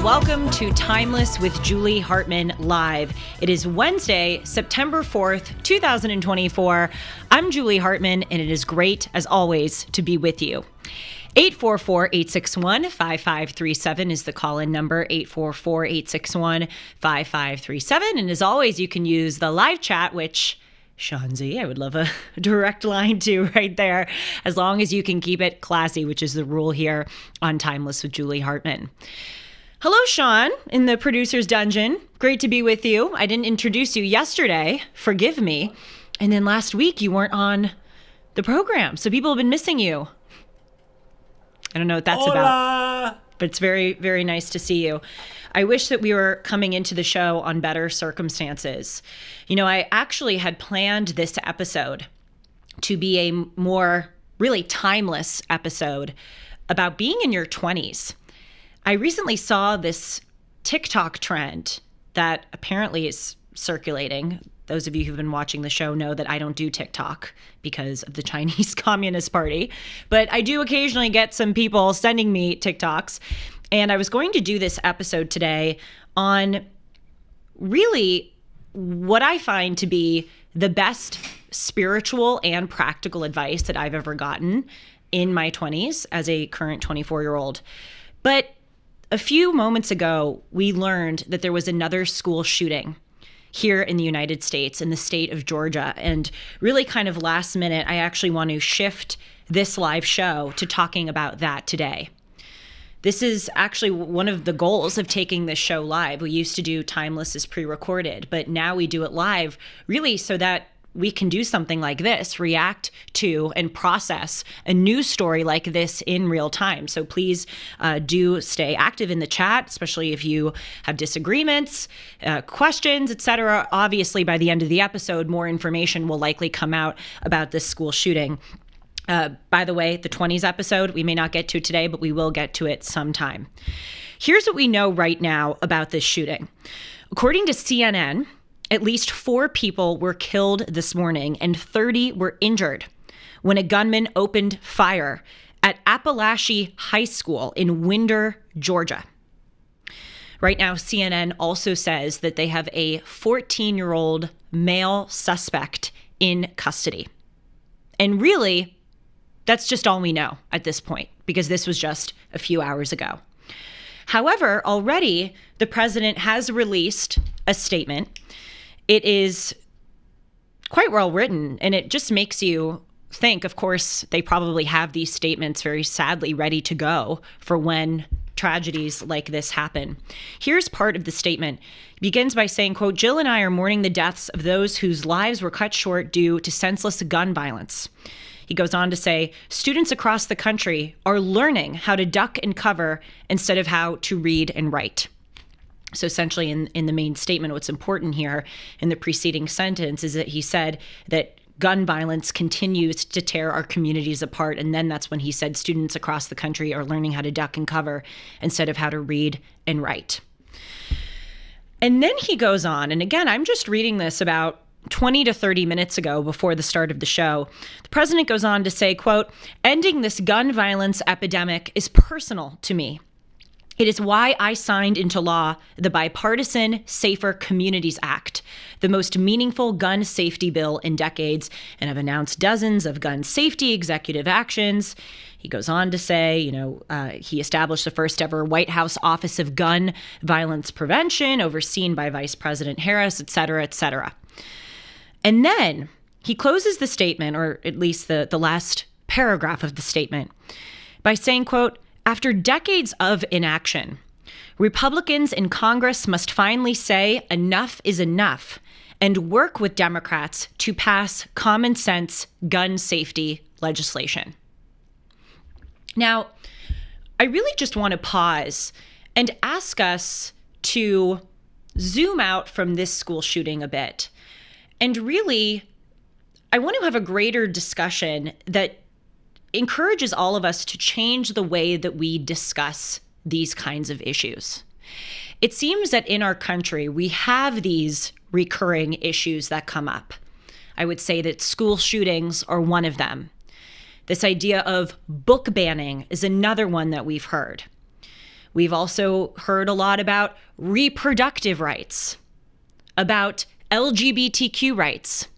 welcome to Timeless with Julie Hartman Live. It is Wednesday, September 4th, 2024. I'm Julie Hartman, and it is great, as always, to be with you. 844-861-5537 is the call-in number, 844-861-5537. And as always, you can use the live chat, which, Shanzi, I would love a direct line to right there, as long as you can keep it classy, which is the rule here on Timeless with Julie Hartman. Hello, Sean, in the producer's dungeon. Great to be with you. I didn't introduce you yesterday. Forgive me. And then last week, you weren't on the program, so people have been missing you. I don't know what that's about, but it's very, very nice to see you. I wish that we were coming into the show on better circumstances. You know, I actually had planned this episode to be a more really timeless episode about being in your 20s. I recently saw this TikTok trend that apparently is circulating. Those of you who've been watching the show know that I don't do TikTok because of the Chinese Communist Party, but I do occasionally get some people sending me TikToks. And I was going to do this episode today on really what I find to be the best spiritual and practical advice that I've ever gotten in my 20s as a current 24-year-old. But a few moments ago, we learned that there was another school shooting here in the United States, in the state of Georgia. And really kind of last minute, I actually want to shift this live show to talking about that today. This is actually one of the goals of taking this show live. We used to do Timeless as pre-recorded, but now we do it live really so that we can do something like this, react to and process a news story like this in real time. So please do stay active in the chat, especially if you have disagreements, questions, etc. Obviously, by the end of the episode, more information will likely come out about this school shooting. By the way, the 20s episode, we may not get to today, but we will get to it sometime. Here's what we know right now about this shooting. According to CNN, at least 4 people were killed this morning and 30 were injured when a gunman opened fire at Apalachee High School in Winder, Georgia. Right now, CNN also says that they have a 14-year-old male suspect in custody. And really, that's just all we know at this point, because this was just a few hours ago. However, already the president has released a statement. It is quite well written, and it just makes you think, of course, they probably have these statements very sadly ready to go for when tragedies like this happen. Here's part of the statement. It begins by saying, quote, "Jill and I are mourning the deaths of those whose lives were cut short due to senseless gun violence." He goes on to say, "Students across the country are learning how to duck and cover instead of how to read and write." So essentially in the main statement, what's important here in the preceding sentence is that he said that gun violence continues to tear our communities apart. And then that's when he said students across the country are learning how to duck and cover instead of how to read and write. And then he goes on, and again, I'm just reading this about 20 to 30 minutes ago before the start of the show. The president goes on to say, quote, "Ending this gun violence epidemic is personal to me. It is why I signed into law the Bipartisan Safer Communities Act, the most meaningful gun safety bill in decades, and have announced dozens of gun safety executive actions." He goes on to say, he established the first ever White House Office of Gun Violence Prevention, overseen by Vice President Harris, et cetera, et cetera. And then he closes the statement, or at least the last paragraph of the statement, by saying, quote, "After decades of inaction, Republicans in Congress must finally say enough is enough and work with Democrats to pass common sense gun safety legislation." Now, I really just want to pause and ask us to zoom out from this school shooting a bit. And really, I want to have a greater discussion that encourages all of us to change the way that we discuss these kinds of issues. It seems that in our country, we have these recurring issues that come up. I would say that school shootings are one of them. This idea of book banning is another one that we've heard. We've also heard a lot about reproductive rights, about LGBTQ rights,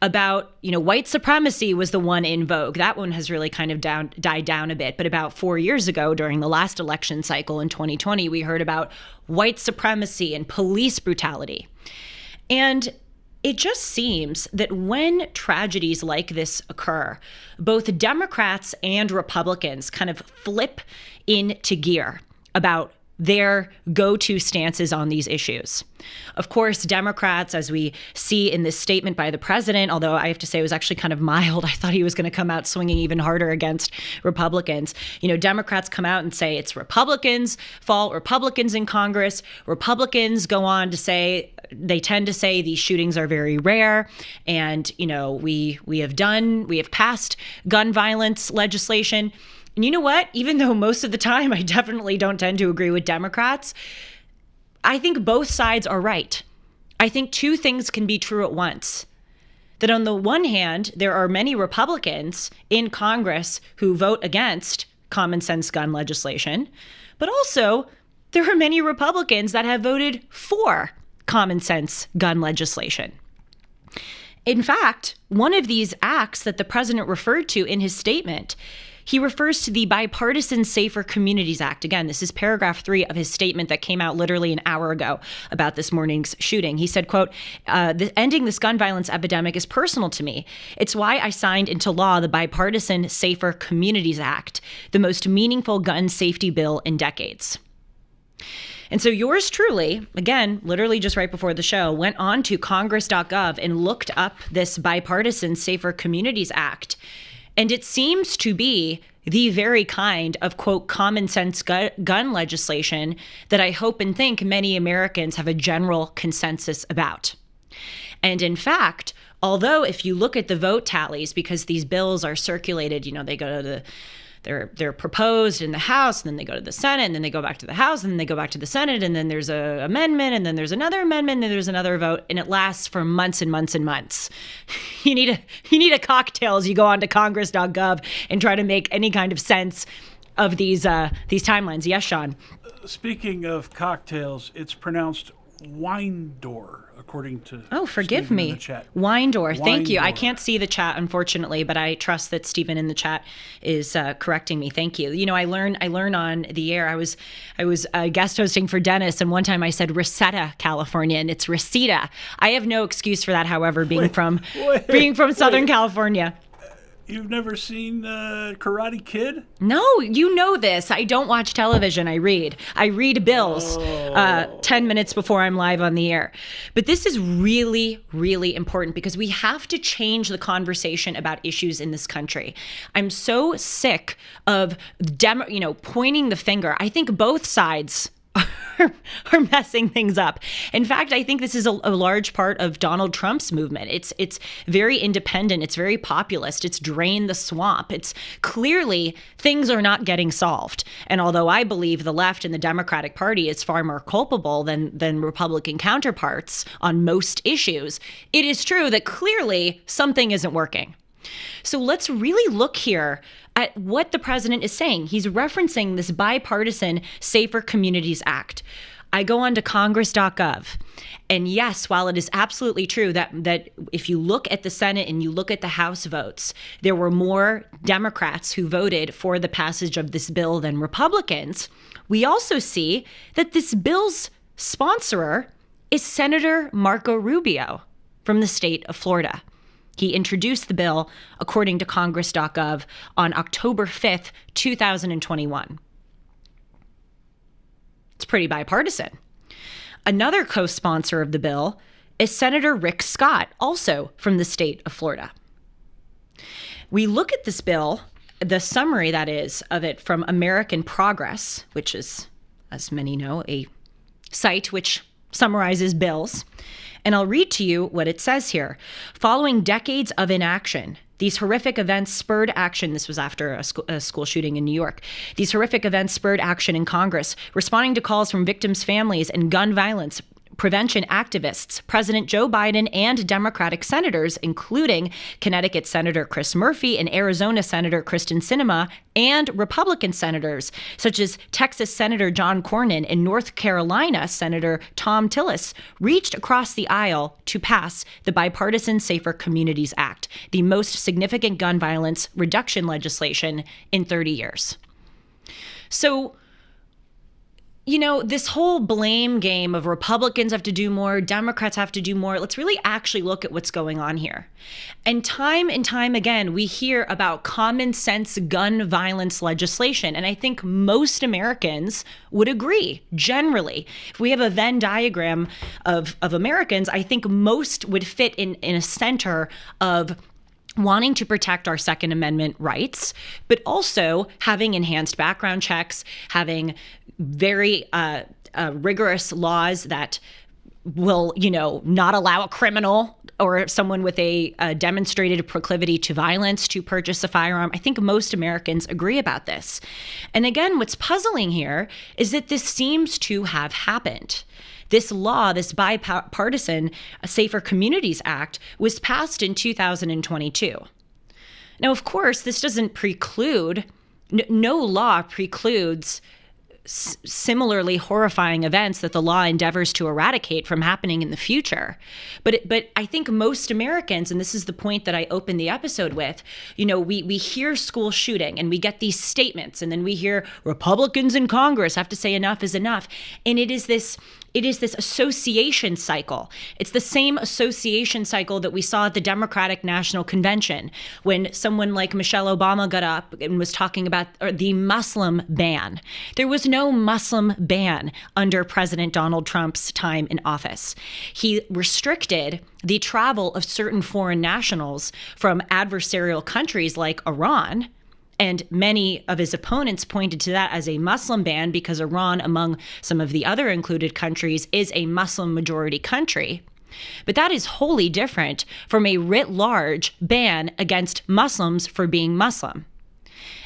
about, white supremacy was the one in vogue. That one has really kind of died down a bit. But about 4 years ago, during the last election cycle in 2020, we heard about white supremacy and police brutality. And it just seems that when tragedies like this occur, both Democrats and Republicans kind of flip into gear about their go-to stances on these issues. Of course, Democrats, as we see in this statement by the president, although I have to say it was actually kind of mild, I thought he was going to come out swinging even harder against Republicans. Democrats come out and say it's Republicans' fault, Republicans in Congress. Republicans go on to say, they tend to say these shootings are very rare. And, we have passed gun violence legislation. And you know what? Even though most of the time I definitely don't tend to agree with Democrats, I think both sides are right. I think two things can be true at once. That on the one hand, there are many Republicans in Congress who vote against common sense gun legislation, but also there are many Republicans that have voted for common sense gun legislation. In fact, one of these acts that the president referred to in his statement, he refers to the Bipartisan Safer Communities Act. Again, this is paragraph 3 of his statement that came out literally an hour ago about this morning's shooting. He said, quote, ending this gun violence epidemic is personal to me. It's why I signed into law the Bipartisan Safer Communities Act, the most meaningful gun safety bill in decades. And so yours truly, again, literally just right before the show, went on to congress.gov and looked up this Bipartisan Safer Communities Act. And it seems to be the very kind of, quote, common sense gun legislation that I hope and think many Americans have a general consensus about. And in fact, although if you look at the vote tallies, because these bills are circulated, they go to they're proposed in the House, and then they go to the Senate, and then they go back to the House, and then they go back to the Senate, and then there's an amendment, and then there's another amendment, and there's another vote, and it lasts for months and months and months. You need a cocktail as you go on to congress.gov and try to make any kind of sense of these timelines. Yes, Sean? Speaking of cocktails, it's pronounced Windor, according to forgive Stephen me. in the chat. Windor. Thank you. I Windor. can't see the chat, unfortunately, but I trust that Stephen in the chat is correcting me. Thank you. I learn on the air. I was guest hosting for Dennis, and one time I said Reseda, California, and it's Reseda. I have no excuse for that, however, being from Southern California. You've never seen Karate Kid? No, you know this. I don't watch television. I read. I read bills 10 minutes before I'm live on the air. But this is really, really important because we have to change the conversation about issues in this country. I'm so sick of pointing the finger. I think both sides are messing things up. In fact, I think this is a large part of Donald Trump's movement. It's very independent. It's very populist. It's drain the swamp. It's clearly things are not getting solved. And although I believe the left and the Democratic Party is far more culpable than Republican counterparts on most issues, it is true that clearly something isn't working. So let's really look here at what the president is saying. He's referencing this Bipartisan Safer Communities Act. I go on to congress.gov. And yes, while it is absolutely true that if you look at the Senate and you look at the House votes, there were more Democrats who voted for the passage of this bill than Republicans, we also see that this bill's sponsorer is Senator Marco Rubio from the state of Florida. He introduced the bill, according to congress.gov, on October 5th, 2021. It's pretty bipartisan. Another co-sponsor of the bill is Senator Rick Scott, also from the state of Florida. We look at this bill, the summary, that is, of it from American Progress, which is, as many know, a site which summarizes bills. And I'll read to you what it says here. Following decades of inaction, these horrific events spurred action. This was after a school shooting in New York. These horrific events spurred action in Congress, responding to calls from victims' families and gun violence prevention activists, President Joe Biden and Democratic senators, including Connecticut Senator Chris Murphy and Arizona Senator Kristen Sinema, and Republican senators such as Texas Senator John Cornyn and North Carolina Senator Tom Tillis, reached across the aisle to pass the Bipartisan Safer Communities Act, the most significant gun violence reduction legislation in 30 years. So, this whole blame game of Republicans have to do more, Democrats have to do more, let's really actually look at what's going on here. And time again, we hear about common sense gun violence legislation. And I think most Americans would agree, generally. If we have a Venn diagram of Americans, I think most would fit in a center of wanting to protect our Second Amendment rights, but also having enhanced background checks, having very rigorous laws that will, not allow a criminal or someone with a demonstrated proclivity to violence to purchase a firearm. I think most Americans agree about this. And again, what's puzzling here is that this seems to have happened. This law, this Bipartisan Safer Communities Act, was passed in 2022. Now, of course, this doesn't preclude, no law precludes similarly horrifying events that the law endeavors to eradicate from happening in the future. But I think most Americans, and this is the point that I opened the episode with, we hear school shooting and we get these statements, and then we hear Republicans in Congress have to say enough is enough. And it is this association cycle. It's the same association cycle that we saw at the Democratic National Convention when someone like Michelle Obama got up and was talking about the Muslim ban. There was no Muslim ban under President Donald Trump's time in office. He restricted the travel of certain foreign nationals from adversarial countries like Iran. And many of his opponents pointed to that as a Muslim ban because Iran, among some of the other included countries, is a Muslim majority country. But that is wholly different from a writ large ban against Muslims for being Muslim.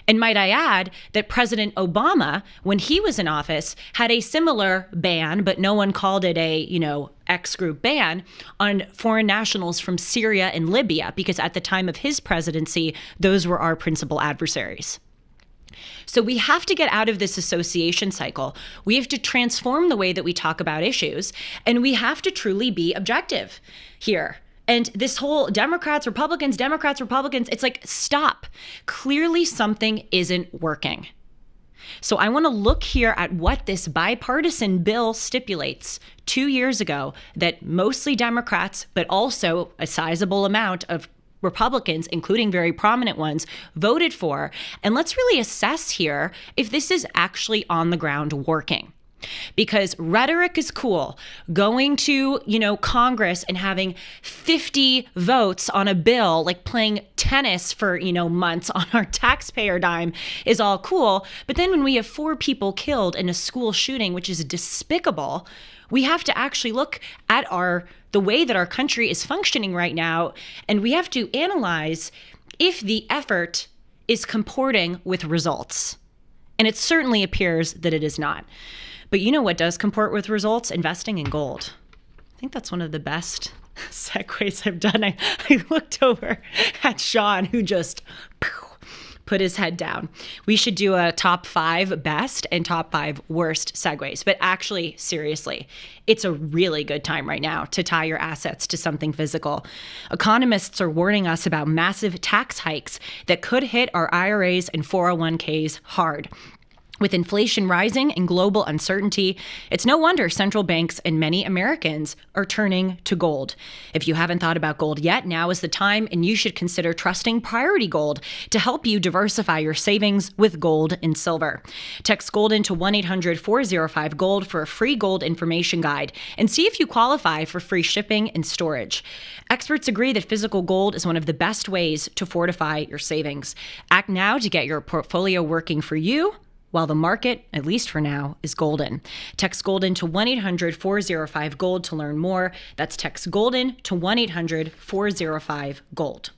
And might I add that President Obama, when he was in office, had a similar ban, but no one called it a, X group ban on foreign nationals from Syria and Libya, because at the time of his presidency, those were our principal adversaries. So we have to get out of this association cycle. We have to transform the way that we talk about issues, and we have to truly be objective here. And this whole Democrats, Republicans, it's like, stop. Clearly something isn't working. So I want to look here at what this bipartisan bill stipulates 2 years ago that mostly Democrats, but also a sizable amount of Republicans, including very prominent ones, voted for. And let's really assess here if this is actually on the ground working. Because rhetoric is cool. Going to, Congress and having 50 votes on a bill, like playing tennis for, months on our taxpayer dime, is all cool. But then when we have 4 people killed in a school shooting, which is despicable, we have to actually look at the way that our country is functioning right now, and we have to analyze if the effort is comporting with results. And it certainly appears that it is not. But you know what does comport with results? Investing in gold. I think that's one of the best segues I've done. I looked over at Sean, who just put his head down. We should do a top 5 best and top 5 worst segues. But actually, seriously, it's a really good time right now to tie your assets to something physical. Economists are warning us about massive tax hikes that could hit our IRAs and 401ks hard. With inflation rising and global uncertainty, it's no wonder central banks and many Americans are turning to gold. If you haven't thought about gold yet, now is the time, and you should consider trusting Priority Gold to help you diversify your savings with gold and silver. Text GOLDEN to 1-800-405-GOLD for a free gold information guide and see if you qualify for free shipping and storage. Experts agree that physical gold is one of the best ways to fortify your savings. Act now to get your portfolio working for you, while the market, at least for now, is golden. Text GOLDEN to 1-800-405-GOLD to learn more. That's text GOLDEN to 1-800-405-GOLD.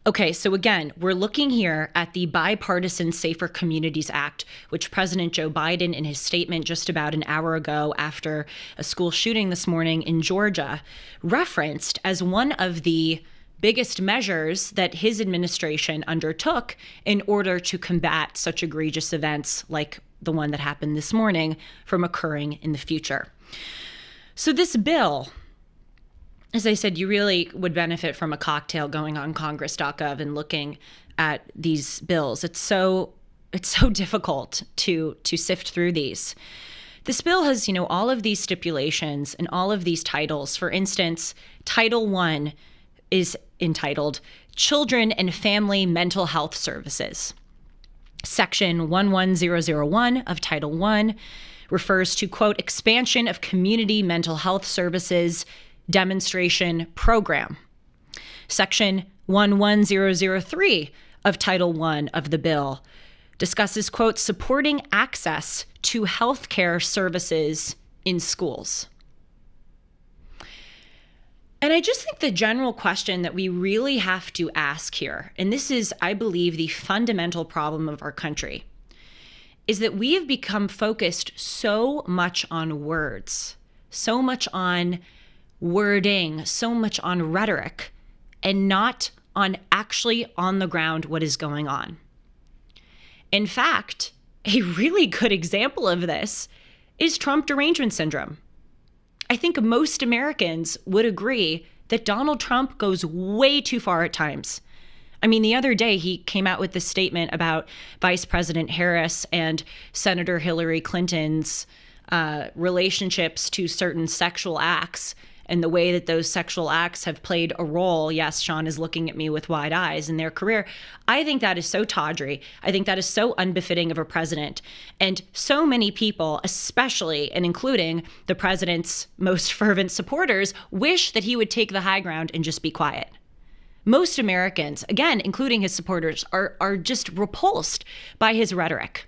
Okay, so again, we're looking here at the Bipartisan Safer Communities Act, which President Joe Biden, in his statement just about an hour ago after a school shooting this morning in Georgia, referenced as one of the biggest measures that his administration undertook in order to combat such egregious events like the one that happened this morning from occurring in the future. So this bill, as I said, you really would benefit from a cocktail going on Congress.gov and looking at these bills. It's so difficult to sift through these. This bill has, all of these stipulations and all of these titles. For instance, Title I is entitled Children and Family Mental Health Services. Section 11001 of Title I refers to, quote, expansion of community mental health services demonstration program. Section 11003 of Title I of the bill discusses, quote, supporting access to healthcare services in schools. And I just think the general question that we really have to ask here, and this is, I believe, the fundamental problem of our country, is that we have become focused so much on words, so much on wording, so much on rhetoric, and not on actually on the ground what is going on. In fact, a really good example of this is Trump derangement syndrome. I think most Americans would agree that Donald Trump goes way too far at times. I mean, the other day he came out with this statement about Vice President Harris and Senator Hillary Clinton's relationships to certain sexual acts and the way that those sexual acts have played a role. Yes, Sean is looking at me with wide eyes in their career. I think that is so tawdry. I think that is so unbefitting of a president. And so many people, especially and including the president's most fervent supporters, wish that he would take the high ground and just be quiet. Most Americans, again, including his supporters, are just repulsed by his rhetoric.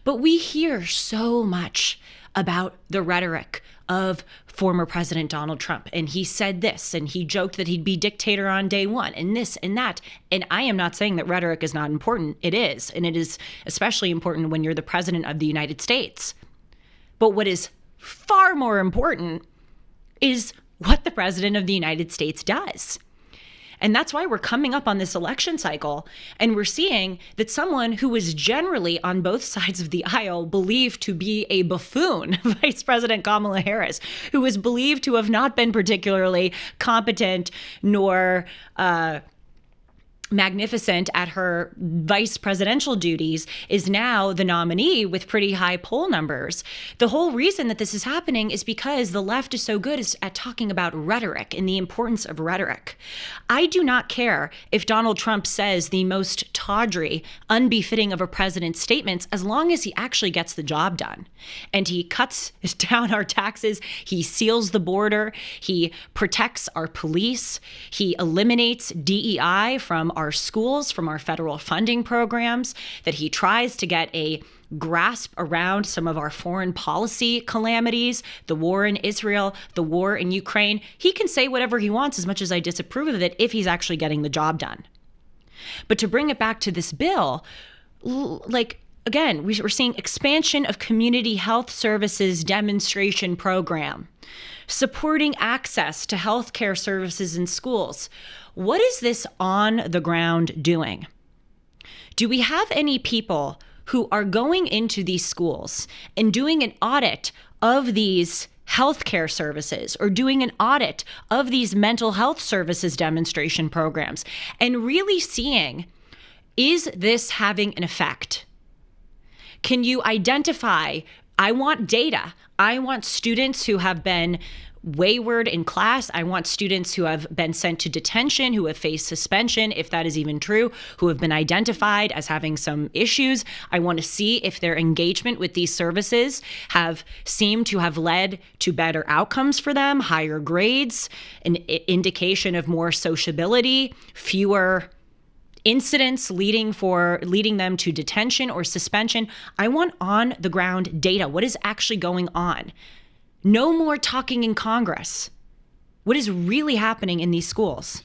But we hear so much about the rhetoric of former President Donald Trump. And he said this, and he joked that he'd be dictator on day one, and this and that. And I am not saying that rhetoric is not important. It is. And it is especially important when you're the president of the United States. But what is far more important is what the president of the United States does. And that's why we're coming up on this election cycle, and we're seeing that someone who was generally on both sides of the aisle believed to be a buffoon, Vice President Kamala Harris, who was believed to have not been particularly competent nor magnificent at her vice presidential duties, is now the nominee with pretty high poll numbers. The whole reason that this is happening is because the left is so good at talking about rhetoric and the importance of rhetoric. I do not care if Donald Trump says the most tawdry, unbefitting of a president's statements, as long as he actually gets the job done. And he cuts down our taxes, he seals the border, he protects our police, he eliminates DEI from our schools, from our federal funding programs, that he tries to get a grasp around some of our foreign policy calamities, the war in Israel, the war in Ukraine. He can say whatever he wants, as much as I disapprove of it, if he's actually getting the job done. But to bring it back to this bill, again, we're seeing expansion of community health services demonstration program, supporting access to healthcare services in schools. What is this on the ground doing? Do we have any people who are going into these schools and doing an audit of these healthcare services or doing an audit of these mental health services demonstration programs and really seeing, is this having an effect? Can you identify? I want data. I want students who have been wayward in class. I want students who have been sent to detention, who have faced suspension, if that is even true, who have been identified as having some issues. I want to see if their engagement with these services have seemed to have led to better outcomes for them, higher grades, an indication of more sociability, fewer incidents leading them to detention or suspension. I want on the ground data. What is actually going on? No more talking in Congress. What is really happening in these schools?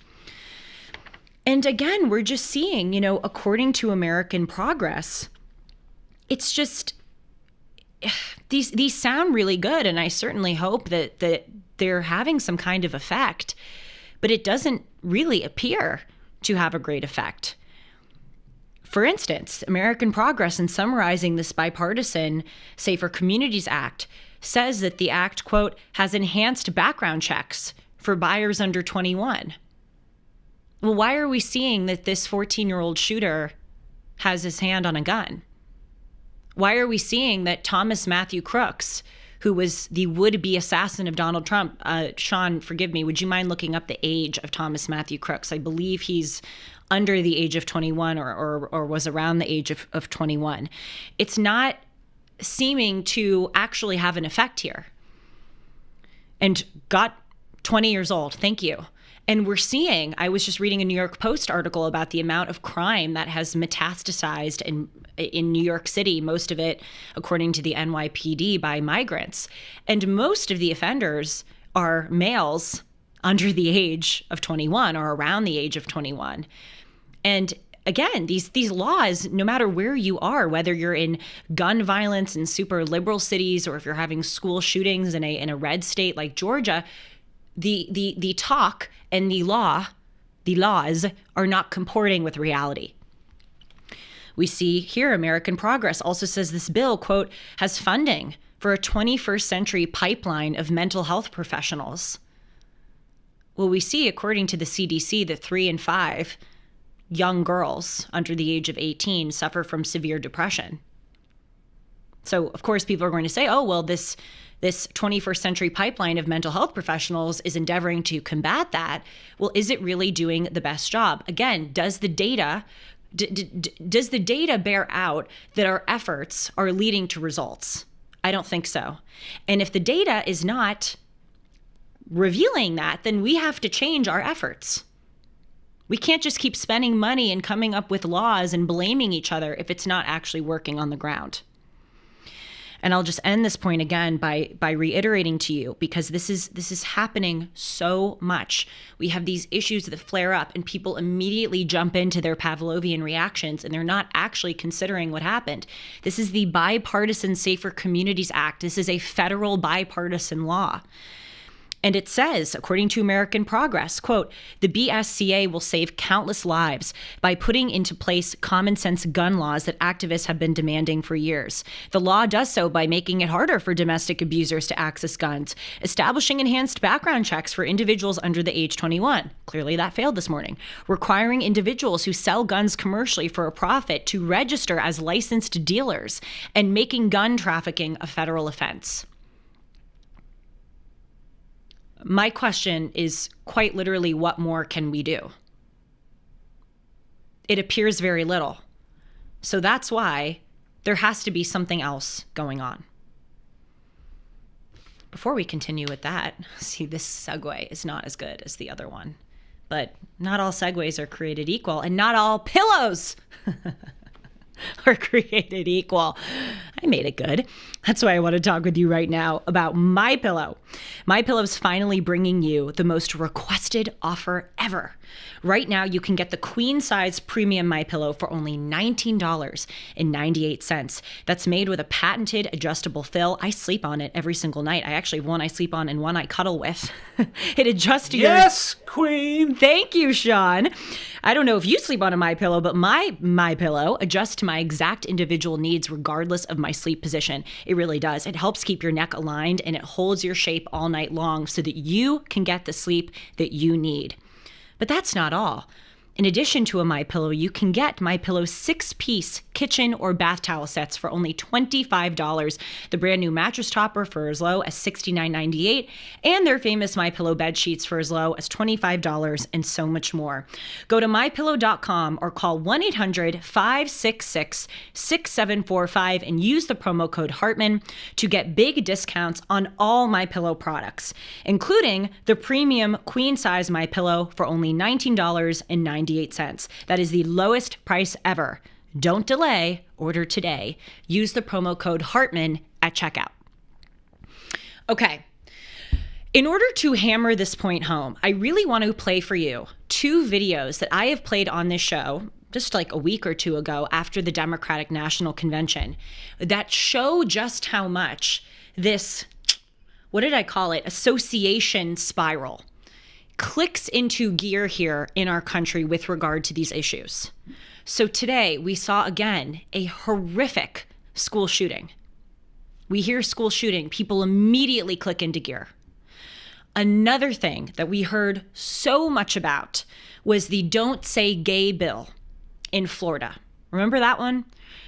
And again, we're just seeing, according to American Progress, it's just these sound really good, and I certainly hope that they're having some kind of effect, but it doesn't really appear to have a great effect. For instance, American Progress, in summarizing this bipartisan Safer Communities Act, says that the act, quote, has enhanced background checks for buyers under 21. Well, why are we seeing that this 14-year-old shooter has his hand on a gun? Why are we seeing that Thomas Matthew Crooks, who was the would-be assassin of Donald Trump, Sean, forgive me, would you mind looking up the age of Thomas Matthew Crooks? I believe he's under the age of 21 or was around the age of 21. It's not seeming to actually have an effect here. And got 20 years old, thank you. And we're seeing, I was just reading a New York Post article about the amount of crime that has metastasized in New York City, most of it, according to the NYPD, by migrants. And most of the offenders are males under the age of 21 or around the age of 21. And again, these laws, no matter where you are, whether you're in gun violence in super liberal cities or if you're having school shootings in a red state like Georgia, the talk and the laws are not comporting with reality. We see here American Progress also says this bill, quote, has funding for a 21st century pipeline of mental health professionals. Well, we see, according to the CDC, that 3 in 5 young girls under the age of 18 suffer from severe depression. So, of course, people are going to say, oh, well, this 21st century pipeline of mental health professionals is endeavoring to combat that. Well, is it really doing the best job? Again, does the data bear out that our efforts are leading to results? I don't think so. And if the data is not revealing that, then we have to change our efforts. We can't just keep spending money and coming up with laws and blaming each other if it's not actually working on the ground. And I'll just end this point again by reiterating to you, because this is happening so much. We have these issues that flare up and people immediately jump into their Pavlovian reactions and they're not actually considering what happened. This is the Bipartisan Safer Communities Act. This is a federal bipartisan law. And it says, according to American Progress, quote, the BSCA will save countless lives by putting into place common sense gun laws that activists have been demanding for years. The law does so by making it harder for domestic abusers to access guns, establishing enhanced background checks for individuals under the age 21. Clearly that failed this morning. Requiring individuals who sell guns commercially for a profit to register as licensed dealers, and making gun trafficking a federal offense. My question is quite literally, what more can we do? It appears very little. So that's why there has to be something else going on. Before we continue with that, see, this segue is not as good as the other one, but not all segues are created equal, and not all pillows are created equal. I made it good. That's why I want to talk with you right now about MyPillow. MyPillow's finally bringing you the most requested offer ever. Right now, you can get the queen size premium MyPillow for only $19.98. That's made with a patented adjustable fill. I sleep on it every single night. I actually have one I sleep on and one I cuddle with. It adjusts to Yes, queen. Thank you, Sean. I don't know if you sleep on a MyPillow, but my MyPillow adjusts to my exact individual needs regardless of my sleep position. It really does. It helps keep your neck aligned and it holds your shape all night long so that you can get the sleep that you need. But that's not all. In addition to a MyPillow, you can get MyPillow's 6-piece kitchen or bath towel sets for only $25, the brand new mattress topper for as low as $69.98, and their famous MyPillow bed sheets for as low as $25, and so much more. Go to MyPillow.com or call 1-800-566-6745 and use the promo code Hartman to get big discounts on all MyPillow products, including the premium queen size MyPillow for only $19.98. That is the lowest price ever. Don't delay. Order today. Use the promo code Hartman at checkout. Okay. In order to hammer this point home, I really want to play for you 2 videos that I have played on this show just like a week or 2 ago after the Democratic National Convention that show just how much this, what did I call it, association spiral clicks into gear here in our country with regard to these issues. So today we saw again a horrific school shooting. We hear school shooting, people immediately click into gear. Another thing that we heard so much about was the Don't Say Gay bill in Florida. Remember that one?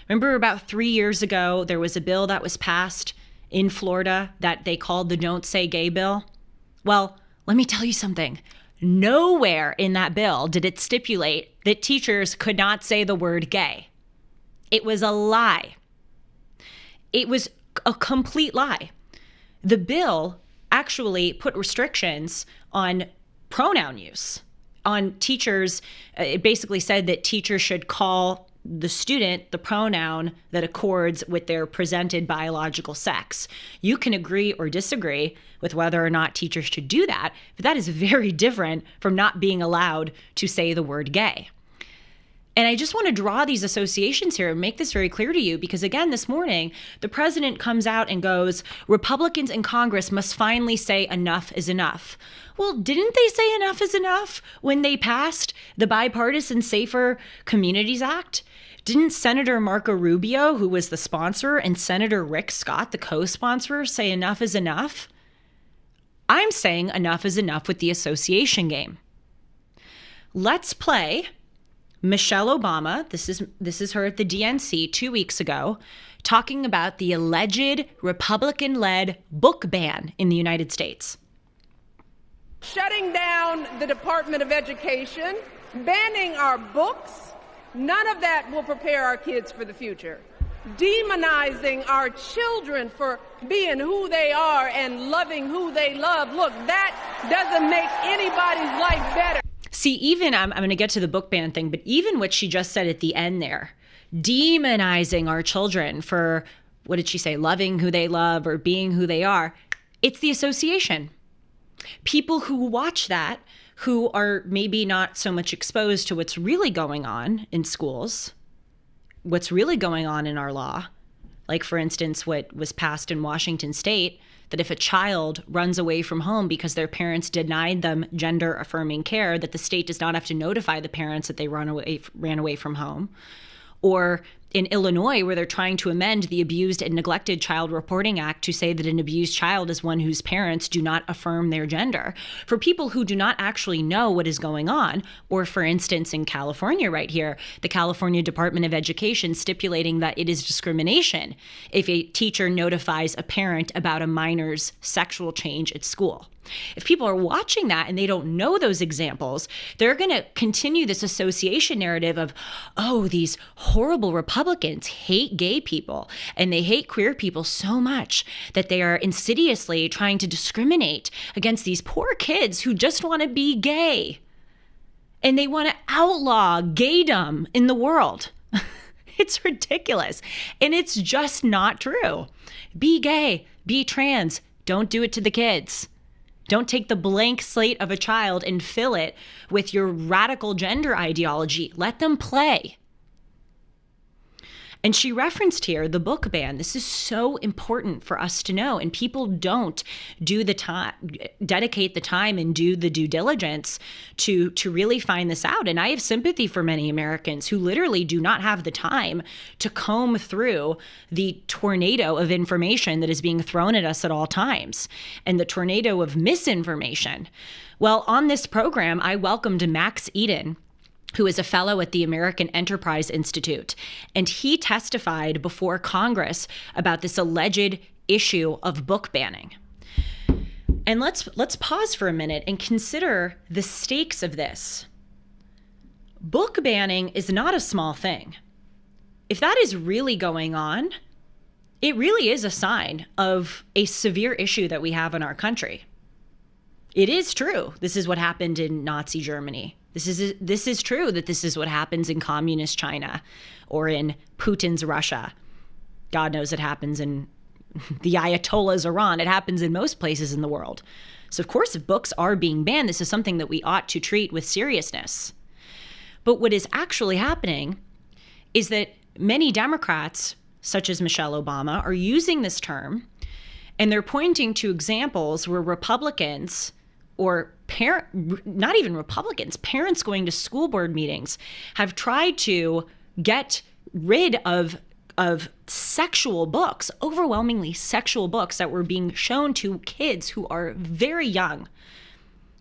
Remember about 3 years ago, there was a bill that was passed in Florida that they called the Don't Say Gay bill? Well, let me tell you something. Nowhere in that bill did it stipulate that teachers could not say the word gay. It was a lie. It was a complete lie. The bill actually put restrictions on pronoun use, on teachers. It basically said that teachers should call the student the pronoun that accords with their presented biological sex. You can agree or disagree with whether or not teachers should do that, but that is very different from not being allowed to say the word gay. And I just want to draw these associations here and make this very clear to you because, again, this morning, the president comes out and goes, Republicans in Congress must finally say enough is enough. Well, didn't they say enough is enough when they passed the Bipartisan Safer Communities Act? Didn't Senator Marco Rubio, who was the sponsor, and Senator Rick Scott, the co-sponsor, say enough is enough? I'm saying enough is enough with the association game. Let's play Michelle Obama, this is her at the DNC 2 weeks ago, talking about the alleged Republican-led book ban in the United States. Shutting down the Department of Education, banning our books, none of that will prepare our kids for the future. Demonizing our children for being who they are and loving who they love. Look, that doesn't make anybody's life better. See, even, I'm going to get to the book ban thing, but even what she just said at the end there, demonizing our children for, what did she say, loving who they love or being who they are, it's the association. People who watch that, who are maybe not so much exposed to what's really going on in schools, what's really going on in our law, like, for instance, what was passed in Washington State, that if a child runs away from home because their parents denied them gender-affirming care, that the state does not have to notify the parents that they ran away from home. Or in Illinois, where they're trying to amend the Abused and Neglected Child Reporting Act to say that an abused child is one whose parents do not affirm their gender. For people who do not actually know what is going on, or for instance, in California right here, the California Department of Education stipulating that it is discrimination if a teacher notifies a parent about a minor's sexual change at school. If people are watching that and they don't know those examples, they're going to continue this association narrative of, oh, these horrible Republicans hate gay people and they hate queer people so much that they are insidiously trying to discriminate against these poor kids who just want to be gay. And they want to outlaw gaydom in the world. It's ridiculous. And it's just not true. Be gay, be trans, don't do it to the kids. Don't take the blank slate of a child and fill it with your radical gender ideology. Let them play. And she referenced here the book ban. This is so important for us to know. And people don't do the time, dedicate the time and do the due diligence to really find this out. And I have sympathy for many Americans who literally do not have the time to comb through the tornado of information that is being thrown at us at all times and the tornado of misinformation. Well, on this program, I welcomed Max Eden, who is a fellow at the American Enterprise Institute, and he testified before Congress about this alleged issue of book banning. And let's pause for a minute and consider the stakes of this. Book banning is not a small thing. If that is really going on, it really is a sign of a severe issue that we have in our country. It is true. This is what happened in Nazi Germany. This is true that this is what happens in communist China or in Putin's Russia. God knows it happens in the Ayatollah's Iran. It happens in most places in the world. So of course, if books are being banned, this is something that we ought to treat with seriousness. But what is actually happening is that many Democrats, such as Michelle Obama, are using this term, and they're pointing to examples where Republicans or not even Republicans, parents going to school board meetings have tried to get rid of sexual books, overwhelmingly sexual books that were being shown to kids who are very young,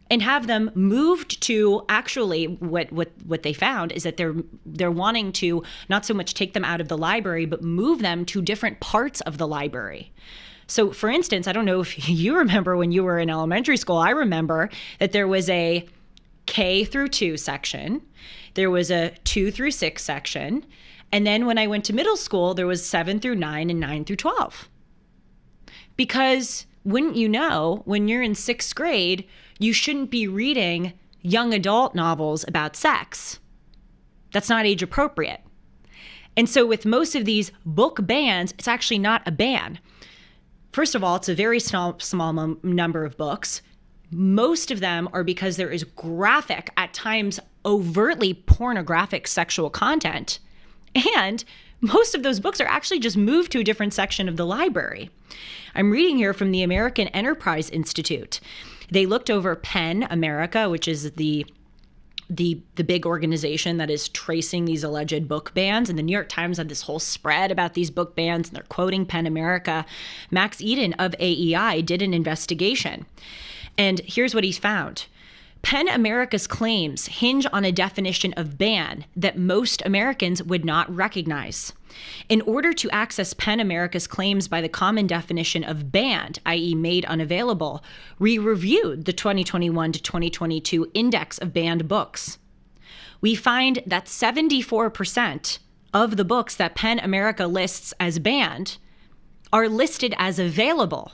and have them moved to, actually what they found is that they're wanting to not so much take them out of the library, but move them to different parts of the library. So for instance, I don't know if you remember when you were in elementary school, I remember that there was a K through 2 section, there was a 2 through 6 section, and then when I went to middle school, there was 7 through 9 and 9 through 12. Because wouldn't you know, when you're in 6th grade, you shouldn't be reading young adult novels about sex. That's not age appropriate. And so with most of these book bans, it's actually not a ban. First of all, it's a very small number of books. Most of them are because there is graphic, at times overtly pornographic sexual content. And most of those books are actually just moved to a different section of the library. I'm reading here from the American Enterprise Institute. They looked over PEN America, which is the big organization that is tracing these alleged book bans. And the New York Times had this whole spread about these book bans, and they're quoting PEN America. Max Eden of AEI did an investigation. And here's what he found. PEN America's claims hinge on a definition of ban that most Americans would not recognize. In order to access PEN America's claims by the common definition of banned, i.e. made unavailable, we reviewed the 2021 to 2022 Index of Banned Books. We find that 74% of the books that PEN America lists as banned are listed as available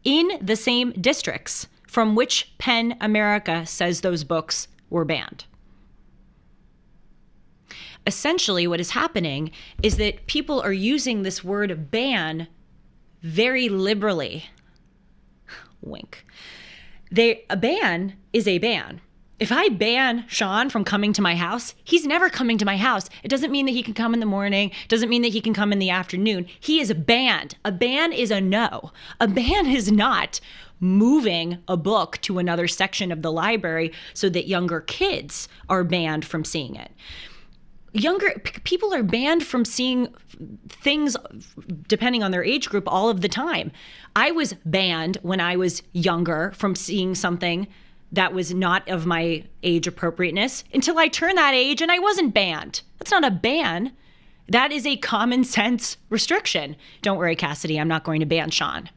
in the same districts from which PEN America says those books were banned. Essentially, what is happening is that people are using this word ban very liberally. Wink. A ban is a ban. If I ban Sean from coming to my house, he's never coming to my house. It doesn't mean that he can come in the morning. It doesn't mean that he can come in the afternoon. He is banned. A ban is a no. A ban is not moving a book to another section of the library so that younger kids are banned from seeing it. Younger people are banned from seeing things, depending on their age group, all of the time. I was banned when I was younger from seeing something that was not of my age appropriateness until I turned that age and I wasn't banned. That's not a ban. That is a common sense restriction. Don't worry, Cassidy, I'm not going to ban Sean.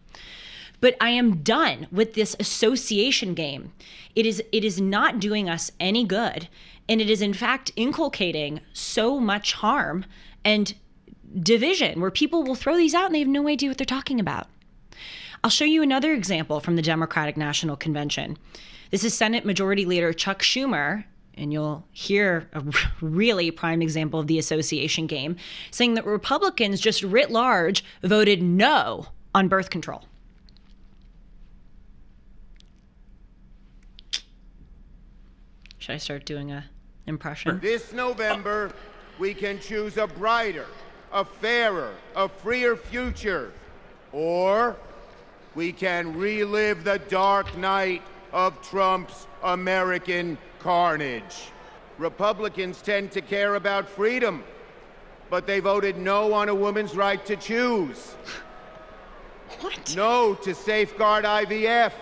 But I am done with this association game. It is not doing us any good. And it is in fact inculcating so much harm and division where people will throw these out and they have no idea what they're talking about. I'll show you another example from the Democratic National Convention. This is Senate Majority Leader Chuck Schumer, and you'll hear a really prime example of the association game, saying that Republicans just writ large voted no on birth control. Should I start doing a impression? This November, we can choose a brighter, a fairer, a freer future. Or we can relive the dark night of Trump's American carnage. Republicans tend to care about freedom, but they voted no on a woman's right to choose. What? No to safeguard IVF.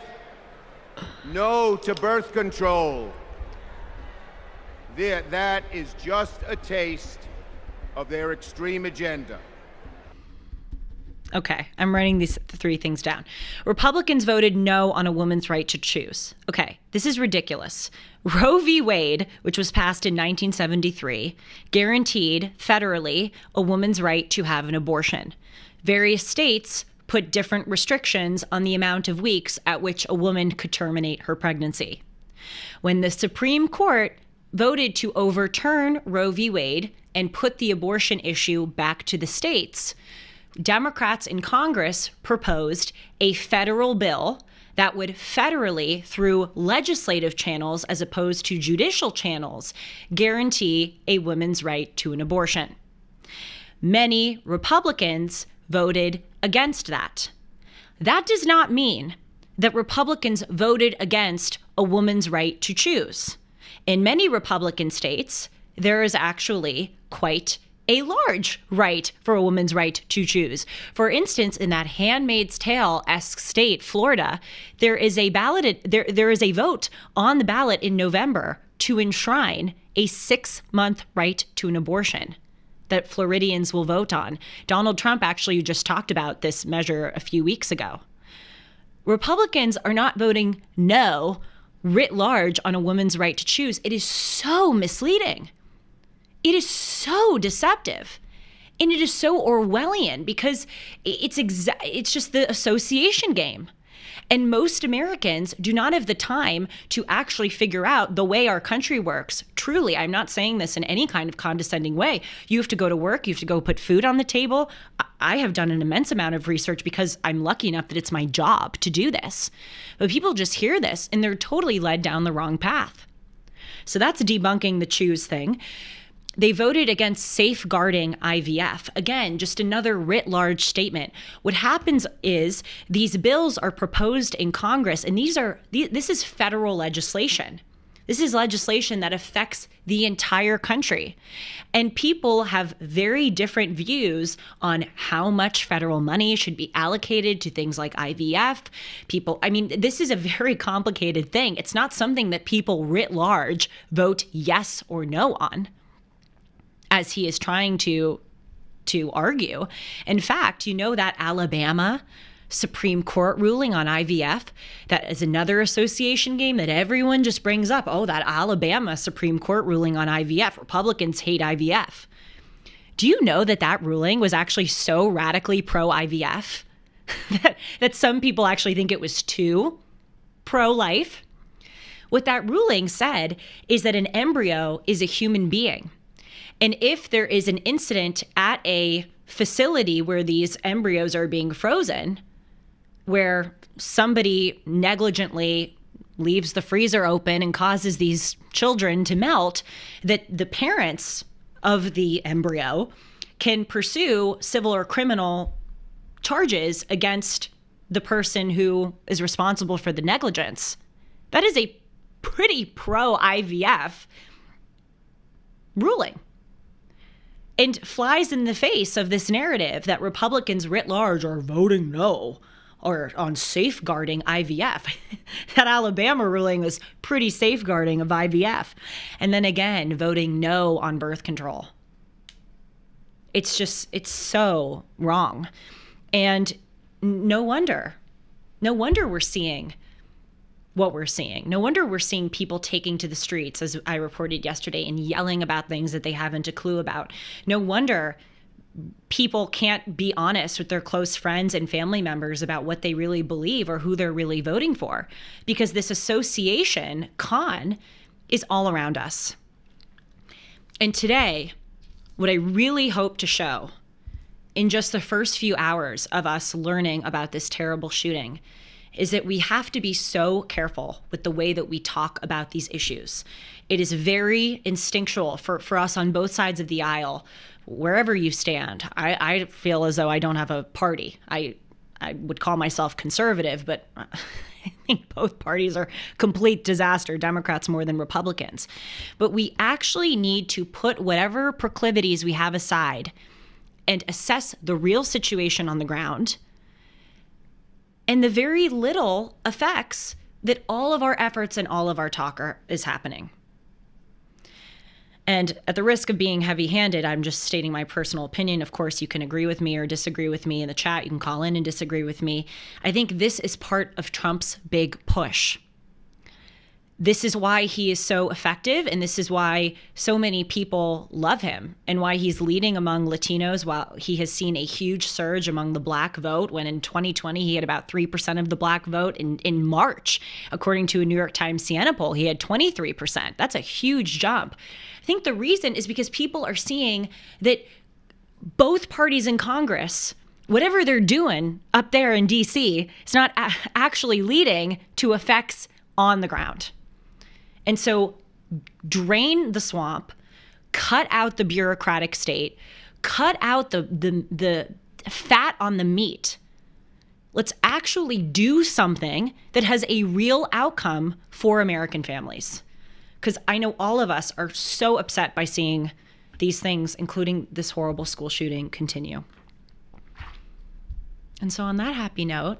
No to birth control. That is just a taste of their extreme agenda. Okay, I'm writing these 3 things down. Republicans voted no on a woman's right to choose. Okay, this is ridiculous. Roe v. Wade, which was passed in 1973, guaranteed federally a woman's right to have an abortion. Various states put different restrictions on the amount of weeks at which a woman could terminate her pregnancy. When the Supreme Court voted to overturn Roe v. Wade and put the abortion issue back to the states, Democrats in Congress proposed a federal bill that would federally, through legislative channels as opposed to judicial channels, guarantee a woman's right to an abortion. Many Republicans voted against that. That does not mean that Republicans voted against a woman's right to choose. In many Republican states, there is actually quite a large right for a woman's right to choose. For instance, in that Handmaid's Tale-esque state, Florida, there is a vote on the ballot in November to enshrine a 6-month right to an abortion that Floridians will vote on. Donald Trump actually just talked about this measure a few weeks ago. Republicans are not voting no writ large on a woman's right to choose. It is so misleading. It is so deceptive. And it is so Orwellian because it's just the association game. And most Americans do not have the time to actually figure out the way our country works. Truly, I'm not saying this in any kind of condescending way. You have to go to work. You have to go put food on the table. I have done an immense amount of research because I'm lucky enough that it's my job to do this. But people just hear this and they're totally led down the wrong path. So that's debunking the choose thing. They voted against safeguarding IVF. Again, just another writ large statement. What happens is these bills are proposed in Congress, and this is federal legislation. This is legislation that affects the entire country. And people have very different views on how much federal money should be allocated to things like IVF. This is a very complicated thing. It's not something that people writ large vote yes or no on, as he is trying to argue. In fact, that Alabama Supreme Court ruling on IVF, that is another association game that everyone just brings up. Oh, that Alabama Supreme Court ruling on IVF. Republicans hate IVF. Do you know that ruling was actually so radically pro-IVF that some people actually think it was too pro-life? What that ruling said is that an embryo is a human being. And if there is an incident at a facility where these embryos are being frozen, where somebody negligently leaves the freezer open and causes these children to melt, that the parents of the embryo can pursue civil or criminal charges against the person who is responsible for the negligence. That is a pretty pro-IVF ruling. And flies in the face of this narrative that Republicans writ large are voting no or on safeguarding IVF. That Alabama ruling was pretty safeguarding of IVF. And then again, voting no on birth control. It's so wrong. And no wonder we're seeing what we're seeing. No wonder we're seeing people taking to the streets, as I reported yesterday, and yelling about things that they haven't a clue about. No wonder people can't be honest with their close friends and family members about what they really believe or who they're really voting for, because this association con is all around us. And today, what I really hope to show in just the first few hours of us learning about this terrible shooting is that we have to be so careful with the way that we talk about these issues. It is very instinctual for us on both sides of the aisle, wherever you stand. I feel as though I don't have a party. I would call myself conservative, but I think both parties are complete disaster, Democrats more than Republicans. But we actually need to put whatever proclivities we have aside and assess the real situation on the ground and the very little effects that all of our efforts and all of our talk is happening. And at the risk of being heavy-handed, I'm just stating my personal opinion. Of course, you can agree with me or disagree with me in the chat. You can call in and disagree with me. I think this is part of Trump's big push. This is why he is so effective, and this is why so many people love him, and why he's leading among Latinos while he has seen a huge surge among the black vote, when in 2020 he had about 3% of the black vote. In March, according to a New York Times Siena poll, he had 23%. That's a huge jump. I think the reason is because people are seeing that both parties in Congress whatever they're doing up there in DC is not actually leading to effects on the ground. And so drain the swamp, cut out the bureaucratic state, cut out the fat on the meat. Let's actually do something that has a real outcome for American families. Because I know all of us are so upset by seeing these things, including this horrible school shooting, continue. And so on that happy note,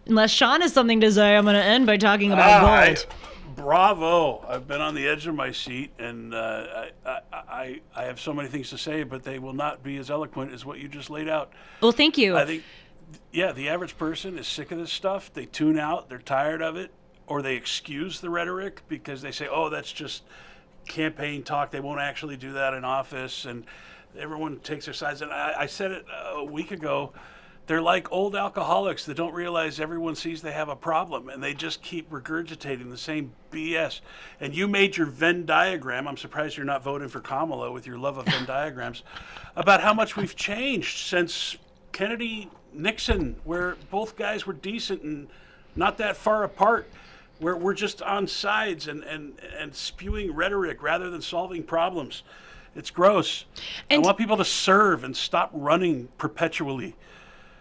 unless Sean has something to say, I'm going to end by talking about gold. Bravo. I've been on the edge of my seat, and I have so many things to say, but they will not be as eloquent as what you just laid out. Well, thank you. I think, the average person is sick of this stuff. They tune out. They're tired of it, or they excuse the rhetoric because they say, oh, that's just campaign talk. They won't actually do that in office, and everyone takes their sides. And I said it a week ago. They're like old alcoholics that don't realize everyone sees they have a problem, and they just keep regurgitating the same BS. And you made your Venn diagram. I'm surprised you're not voting for Kamala with your love of Venn diagrams, about how much we've changed since Kennedy, Nixon, where both guys were decent and not that far apart, where we're just on sides and spewing rhetoric rather than solving problems. It's gross. And I want people to serve and stop running perpetually.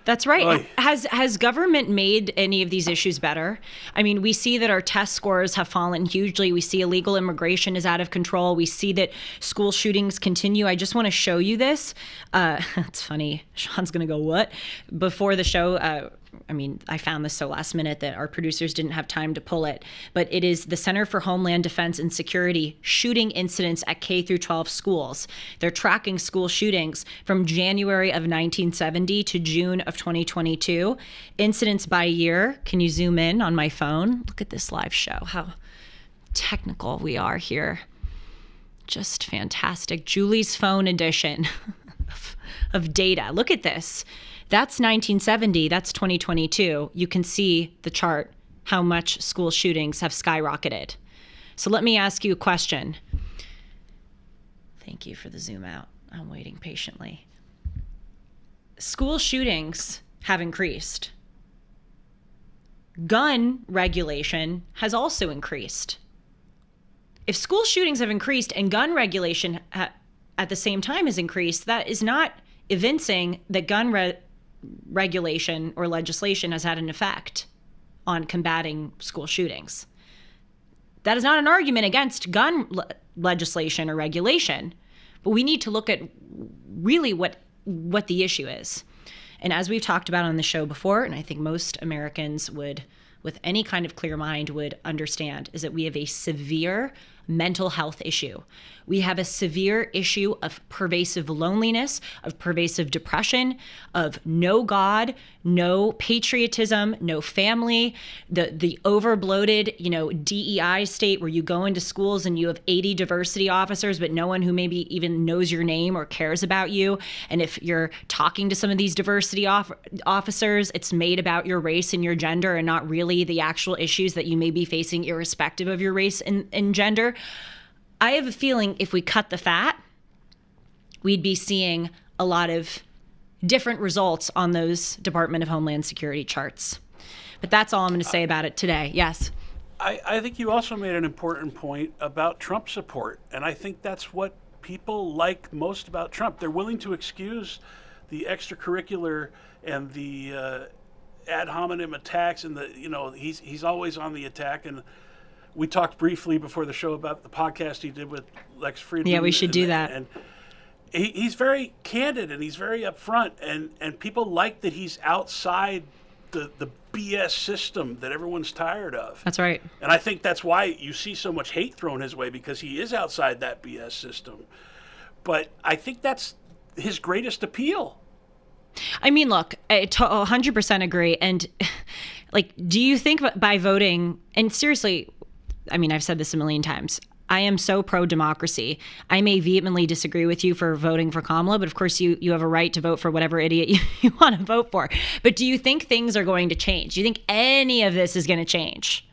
That's right. Oy. Has government made any of these issues better? I mean, we see that our test scores have fallen hugely. We see illegal immigration is out of control. We see that school shootings continue. I just want to show you this. It's funny. Sean's going to go, what? Before the show, I found this so last minute that our producers didn't have time to pull it, but it is the Center for Homeland Defense and Security shooting incidents at K through 12 schools. They're tracking school shootings from January of 1970 to June of 2022. Incidents by year. Can you zoom in on my phone? Look at this live show. How technical we are here. Just fantastic. Julie's phone edition of data. Look at this. That's 1970, that's 2022. You can see the chart, how much school shootings have skyrocketed. So let me ask you a question. Thank you for the zoom out. I'm waiting patiently. School shootings have increased. Gun regulation has also increased. If school shootings have increased and gun regulation at the same time has increased, that is not evincing that gun regulation or legislation has had an effect on combating school shootings. That is not an argument against gun legislation or regulation, but we need to look at really what the issue is. And as we've talked about on the show before, and I think most Americans would, with any kind of clear mind, would understand, is that we have a severe mental health issue. We have a severe issue of pervasive loneliness, of pervasive depression, of no God, no patriotism, no family, the over-bloated, DEI state where you go into schools and you have 80 diversity officers, but no one who maybe even knows your name or cares about you. And if you're talking to some of these diversity officers, it's made about your race and your gender and not really the actual issues that you may be facing irrespective of your race and gender. I have a feeling if we cut the fat, we'd be seeing a lot of different results on those Department of Homeland Security charts. But that's all I'm going to say about it today. Yes. I think you also made an important point about Trump support. And I think that's what people like most about Trump. They're willing to excuse the extracurricular and the ad hominem attacks and he's always on the attack. And we talked briefly before the show about the podcast he did with Lex Friedman. Yeah, we should do that. And he's very candid and he's very upfront, and people like that he's outside the BS system that everyone's tired of. That's right. And I think that's why you see so much hate thrown his way, because he is outside that BS system. But I think that's his greatest appeal. I mean, look, I 100% agree. And do you think by voting, and seriously, I mean, I've said this a million times, I am so pro-democracy. I may vehemently disagree with you for voting for Kamala, but of course you have a right to vote for whatever idiot you want to vote for. But do you think things are going to change? Do you think any of this is going to change?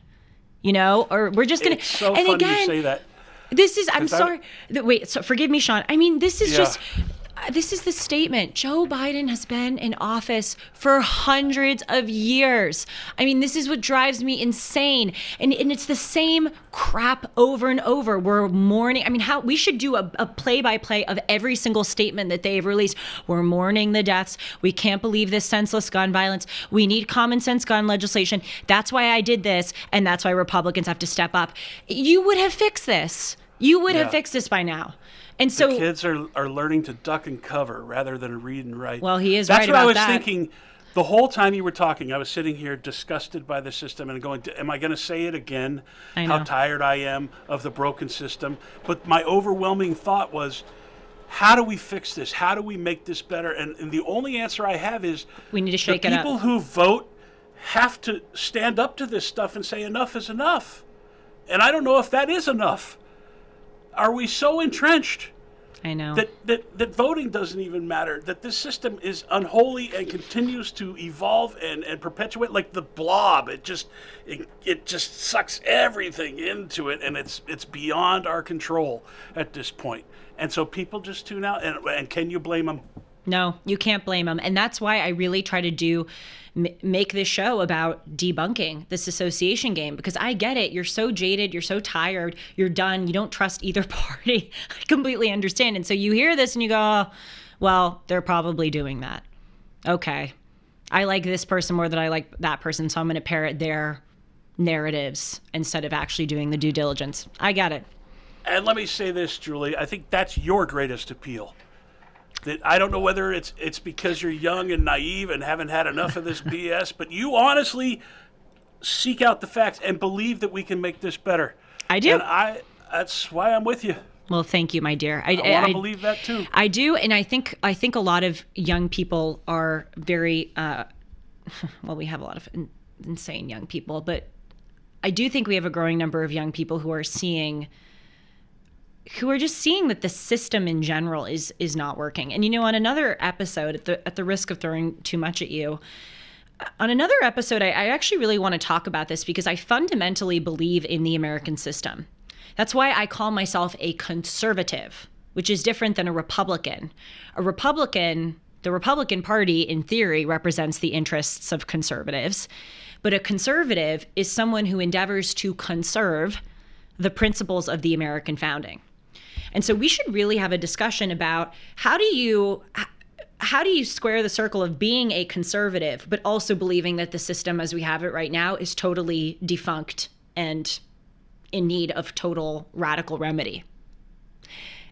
Or we're just going to... It's so funny you say that. This is, I'm sorry. Wait, so forgive me, Sean. I mean, this is just... This is the statement. Joe Biden has been in office for hundreds of years. I mean, this is what drives me insane. And it's the same crap over and over. We're mourning. I mean, we should do a play-by-play of every single statement that they've released. We're mourning the deaths. We can't believe this senseless gun violence. We need common sense gun legislation. That's why I did this. And that's why Republicans have to step up. You would have fixed this. You would have fixed this by now. And so the kids are learning to duck and cover rather than read and write. Well, he is right about that. That's what I was thinking the whole time you were talking. I was sitting here disgusted by the system and going, am I going to say it again? I know. How tired I am of the broken system. But my overwhelming thought was, how do we fix this? How do we make this better? And the only answer I have is we need to shake it up. The people who vote have to stand up to this stuff and say enough is enough. And I don't know if that is enough. Are we so entrenched? I know. That voting doesn't even matter, that this system is unholy and continues to evolve and perpetuate like the blob. It just sucks everything into it, and it's beyond our control at this point. And so people just tune out, and can you blame them? No, you can't blame them. And that's why I really try to make this show about debunking this association game, because I get it. You're so jaded. You're so tired. You're done. You don't trust either party. I completely understand. And so you hear this and you go, oh, well, they're probably doing that. Okay. I like this person more than I like that person, so I'm going to parrot their narratives instead of actually doing the due diligence. I get it. And let me say this, Julie. I think that's your greatest appeal. That I don't know whether it's because you're young and naive and haven't had enough of this BS, but you honestly seek out the facts and believe that we can make this better. I do. And that's why I'm with you. Well, thank you, my dear. I want to believe that too. I do, and I think a lot of young people are very well, we have a lot of insane young people, but I do think we have a growing number of young people who are just seeing that the system in general is not working. And, on another episode, at the risk of throwing too much at you, on another episode, I actually really want to talk about this because I fundamentally believe in the American system. That's why I call myself a conservative, which is different than a Republican. The Republican Party, in theory, represents the interests of conservatives. But a conservative is someone who endeavors to conserve the principles of the American founding. And so we should really have a discussion about how do you square the circle of being a conservative, but also believing that the system as we have it right now is totally defunct and in need of total radical remedy.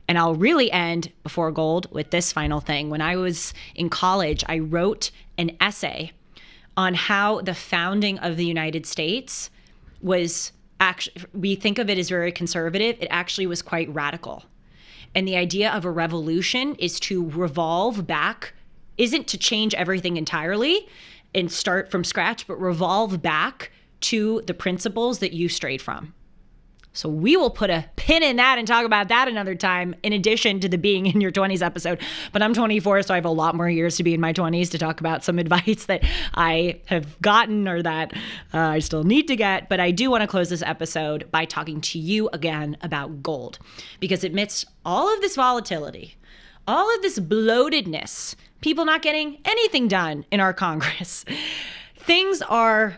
And I'll really end before gold with this final thing. When I was in college, I wrote an essay on how the founding of the United States was actually, we think of it as very conservative. It actually was quite radical. And the idea of a revolution is to revolve back, isn't to change everything entirely and start from scratch, but revolve back to the principles that you strayed from. So we will put a pin in that and talk about that another time, in addition to the being in your 20s episode. But I'm 24, so I have a lot more years to be in my 20s to talk about some advice that I have gotten or that I still need to get. But I do want to close this episode by talking to you again about gold, because amidst all of this volatility, all of this bloatedness, people not getting anything done in our Congress, things are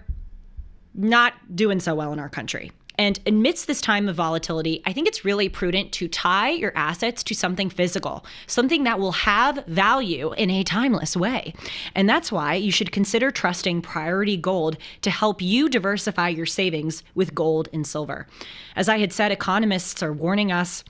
not doing so well in our country. And amidst this time of volatility, I think it's really prudent to tie your assets to something physical, something that will have value in a timeless way. And that's why you should consider trusting Priority Gold to help you diversify your savings with gold and silver. As I had said, economists are warning us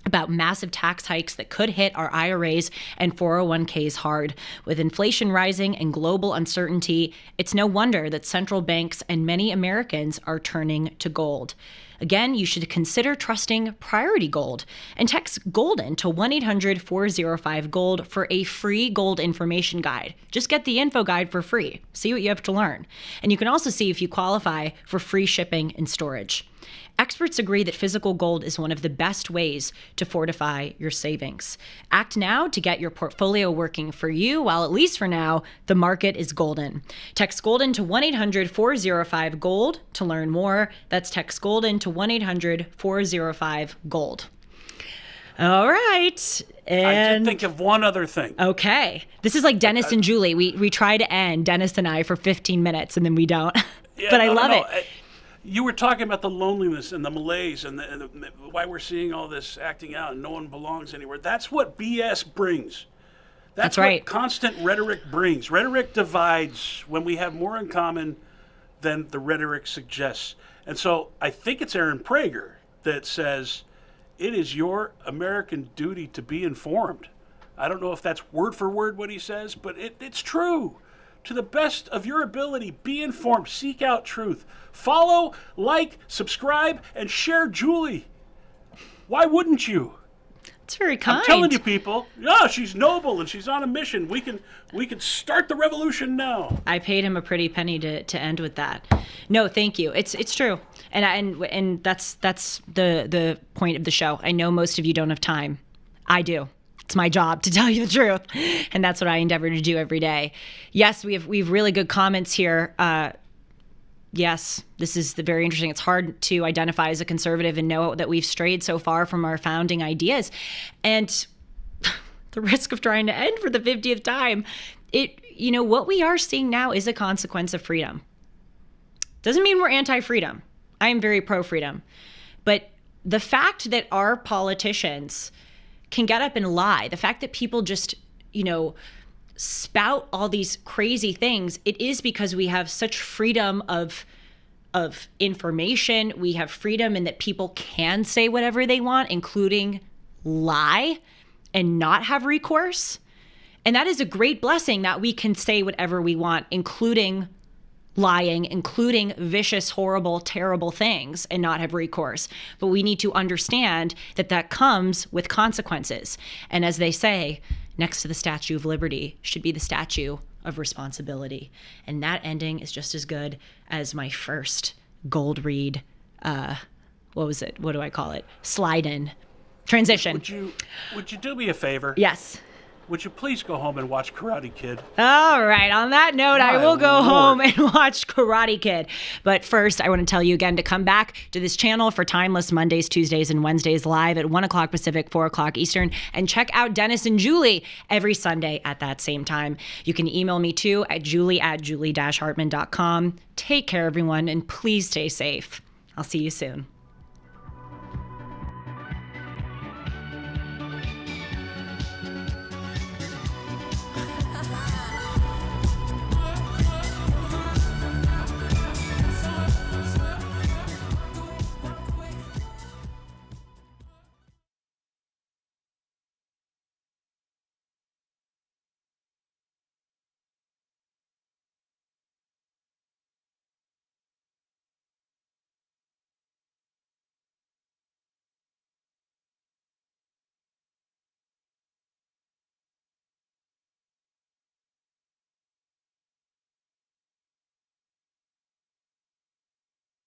about massive tax hikes that could hit our IRAs and 401ks hard. With inflation rising and global uncertainty, it's no wonder that central banks and many Americans are turning to gold. Again, you should consider trusting Priority Gold and text GOLDEN to 1-800-405-GOLD for a free gold information guide. Just get the info guide for free. See what you have to learn. And you can also see if you qualify for free shipping and storage. Experts agree that physical gold is one of the best ways to fortify your savings. Act now to get your portfolio working for you, while at least for now, the market is golden. Text GOLDEN to 1-800-405-GOLD to learn more. That's text GOLDEN to 1-800-405-GOLD. All right. I And did think of one other thing. okay. This is like Dennis and Julie. We try to end, Dennis and I, for 15 minutes, and then we don't. Yeah, But I love it. You were talking about the loneliness and the malaise and why we're seeing all this acting out and no one belongs anywhere. That's what BS brings. That's what right. constant rhetoric brings. Rhetoric divides when we have more in common than the rhetoric suggests. And so I think it's Aaron Prager that says, it is your American duty to be informed. I don't know if that's word for word what he says, but it's true. To the best of your ability, be informed, seek out truth. Follow, like, subscribe, and share Julie. Why wouldn't you? It's very kind. I'm telling you, people. Yeah, she's noble and she's on a mission. We can start the revolution now. I paid him a pretty penny to end with that. No, thank you. It's true, and that's the point of the show. I know most of you don't have time. I do. It's my job to tell you the truth, and that's what I endeavor to do every day. Yes, we have really good comments here. Yes, this is very interesting. It's hard to identify as a conservative and know that we've strayed so far from our founding ideas, and the risk of trying to end for the 50th time. What we are seeing now is a consequence of freedom. Doesn't mean we're anti-freedom. I am very pro-freedom, but the fact that our politicians can get up and lie, the fact that people just, spout all these crazy things, it is because we have such freedom of information. We have freedom in that people can say whatever they want, including lie and not have recourse. And that is a great blessing that we can say whatever we want, including lying, including vicious, horrible, terrible things, and not have recourse. But we need to understand that comes with consequences. And as they say, next to the Statue of Liberty should be the Statue of Responsibility. And that ending is just as good as my first gold read, what was it? What do I call it? Slide in. Transition. Would you do me a favor? Yes. Would you please go home and watch Karate Kid? All right. On that note, I will go home and watch Karate Kid. But first, I want to tell you again to come back to this channel for Timeless Mondays, Tuesdays, and Wednesdays live at 1 o'clock Pacific, 4 o'clock Eastern. And check out Dennis and Julie every Sunday at that same time. You can email me too at julie@julie-hartman.com. Take care, everyone, and please stay safe. I'll see you soon.